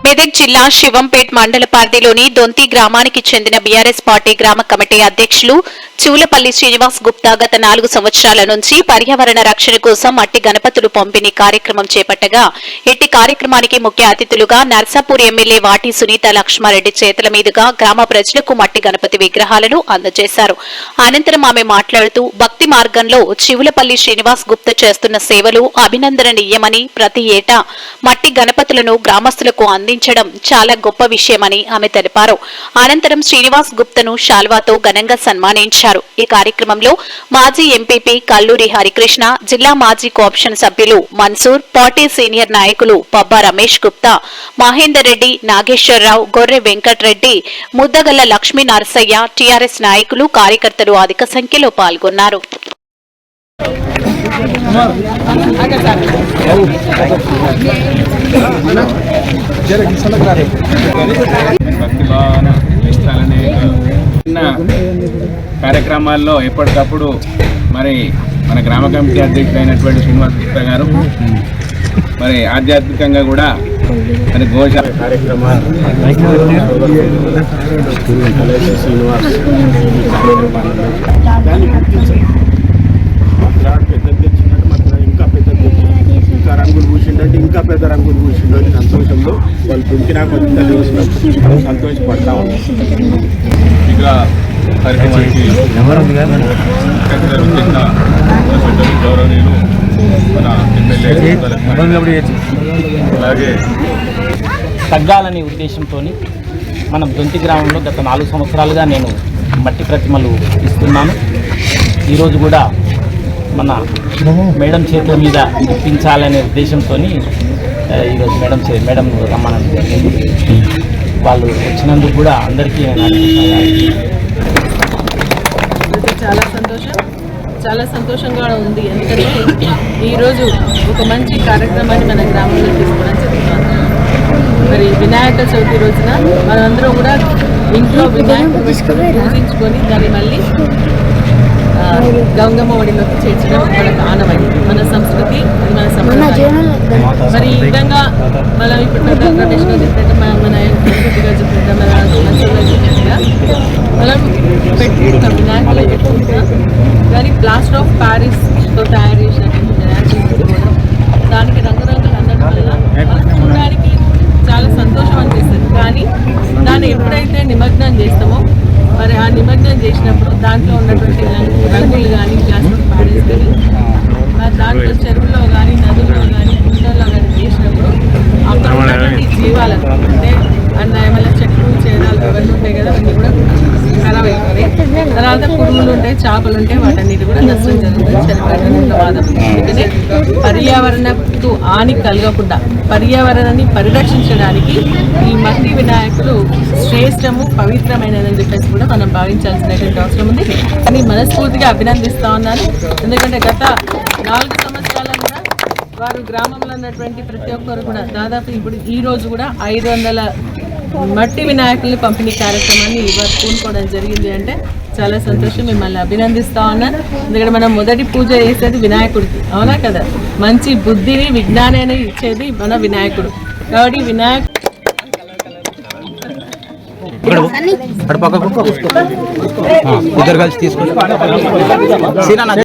మెదక్ జిల్లా శివంపేట్ మండల పరిధిలోని దొంతి గ్రామానికి చెందిన బీఆర్ఎస్ పార్టీ గ్రామ కమిటీ అధ్యక్షులు చూలపల్లి శ్రీనివాస్ గుప్తా గత 4 సంవత్సరాల నుంచి పర్యావరణ రక్షణ కోసం మట్టి గణపతులు పంపిణీ కార్యక్రమం చేపట్టగా ఇట్టి కార్యక్రమానికి ముఖ్య అతిథులుగా నర్సాపూర్ ఎమ్మెల్యే వాటి సునీత లక్ష్మారెడ్డి చేతుల మీదుగా గ్రామ ప్రజలకు మట్టి గణపతి విగ్రహాలను అందజేశారు. అనంతరం ఆమె మాట్లాడుతూ భక్తి మార్గంలో చివులపల్లి శ్రీనివాస్ గుప్తా చేస్తున్న సేవలు అభినందనీయమని ప్రతి ఏటా మట్టి గణపతులను గ్రామస్తులకు అందించడం చాలా గొప్ప విషయమని ఆమె తెలిపారు. అనంతరం శ్రీనివాస్ గుప్తను శాల్వాతో ఘనంగా సన్మానించారు. ఈ కార్యక్రమంలో మాజీ ఎంపీపీ కల్లూరి హరికృష్ణ, జిల్లా మాజీ కోఆప్షన్ సభ్యులు మన్సూర్, పార్టీ సీనియర్ నాయకులు పబ్బా రమేష్ గుప్తా, మహేందర్ రెడ్డి, నాగేశ్వరరావు, గొర్రె వెంకట్రెడ్డి, ముద్దగల్ల లక్ష్మీ నరసయ్య, టీఆర్ఎస్ నాయకులు, కార్యకర్తలు అధిక సంఖ్యలో పాల్గొన్నారు. కార్యక్రమాల్లో ఎప్పటికప్పుడు మరి మన గ్రామ కమిటీ అధ్యక్షుడైనటువంటి శ్రీనివాస్ గుప్తా గారు మరి ఆధ్యాత్మికంగా కూడా మరి గోశాల కార్యక్రమాలు ఇంకా రంగులు పూసిందంటే ఇంకా పెద్ద రంగులు పూసిందని సంతోషంలో వాళ్ళు దుంకినా కొంత చూసినప్పుడు సంతోషపడతా ఉన్నాం. ఇక కార్యక్రమానికి గౌరవనీయులు మన ఎమ్మెల్యే అలాగే తగ్గాలనే ఉద్దేశంతో మనం దొంతి గ్రామంలో గత 4 సంవత్సరాలుగా నేను మట్టి ప్రతిమలు ఇస్తున్నాను. ఈరోజు కూడా మన మేడం చేతుల మీద ఇప్పించాలనే ఉద్దేశంతో ఈరోజు మేడం రమ్మని జరిగింది. వాళ్ళు వచ్చినందుకు కూడా అందరికీ చాలా సంతోషంగా ఉంది. ఎందుకంటే ఈరోజు ఒక మంచి కార్యక్రమాన్ని మన గ్రామంలో తీసుకోవడం జరుగుతుంది. మరి వినాయక చవితి రోజున మనందరం కూడా ఇంట్లో వినాయకుడు పూజించుకొని దాన్ని మళ్ళీ గంగమ్మ ఒడిలోకి చేర్చడం మనకు ఆనవాయితీ, మన సంస్కృతి, మన సంప్రదాయం. మరి ఈ విధంగా మనం ఇప్పుడు ట్రెడిషన్గా చెప్పినట్టు మన సంస్కృతిగా చెప్పినట్టు మన మంచిగా చెప్పినట్టుగా మనం పెట్టుకుంటాం, వినాయకులు పెట్టుకుంటాం. కానీ ప్లాస్టర్ ఆఫ్ ప్యారిస్తో తయారు చేసినటువంటి వినాయకులు పెట్టుకోవడం, దానికి రంగురంగులు అందడం వల్ల మనం చూడడానికి చాలా సంతోషం అనిపిస్తుంది. కానీ దాన్ని ఎప్పుడైతే నిమగ్నం చేస్తామో మరి ఆ నిమజ్జనం చేసినప్పుడు దాంట్లో ఉన్నటువంటి రంగులు కానీ ప్లాస్టిక్ ప్యాడెస్ కానీ మరి దాంట్లో చెరువుల్లో కానీ నదుల్లో కానీ కుంటల్లో కానీ చేసినప్పుడు అక్కడ ఉన్నటువంటి జీవాలకు అంటే అన్న ఏమైనా చెట్లు చేరాలు ఇవన్నీ ఉంటాయి కదా, అవన్నీ కూడా ఖరాబ్ అయిపోతాయి. తర్వాత పురుగులు ఉంటాయి, చేపలు ఉంటాయి, వాటన్నిటి కూడా నష్టం జరుగుతుంది, చనిపోయే ప్రమాదం. అందుకనే పర్యావరణకు హాని కలగకుండా పర్యావరణాన్ని పరిరక్షించడానికి ఈ మట్టి వినాయకులు శ్రేష్టము, పవిత్రమైనదని చెప్పేసి కూడా మనం భావించాల్సినటువంటి అవసరం ఉంది. కానీ మనస్ఫూర్తిగా అభినందిస్తా ఉన్నాను. ఎందుకంటే గత 4 సంవత్సరాల కూడా వారు గ్రామంలో ఉన్నటువంటి ప్రతి ఒక్కరు కూడా దాదాపు ఇప్పుడు ఈ రోజు కూడా 500 మట్టి వినాయకుల్ని పంపిణీ కార్యక్రమాన్ని ఇవాళ పూనుకోవడం జరిగింది. అంటే చాలా సంతోషం, మిమ్మల్ని అభినందిస్తా ఉన్నాను. ఎందుకంటే మనం మొదటి పూజ చేసేది వినాయకుడికి, అవునా కదా. మంచి బుద్ధిని, విజ్ఞానాన్ని ఇచ్చేది మన వినాయకుడు. కాబట్టి వినాయకుడు ఇద్దరు కలిసి తీసుకుంటాం.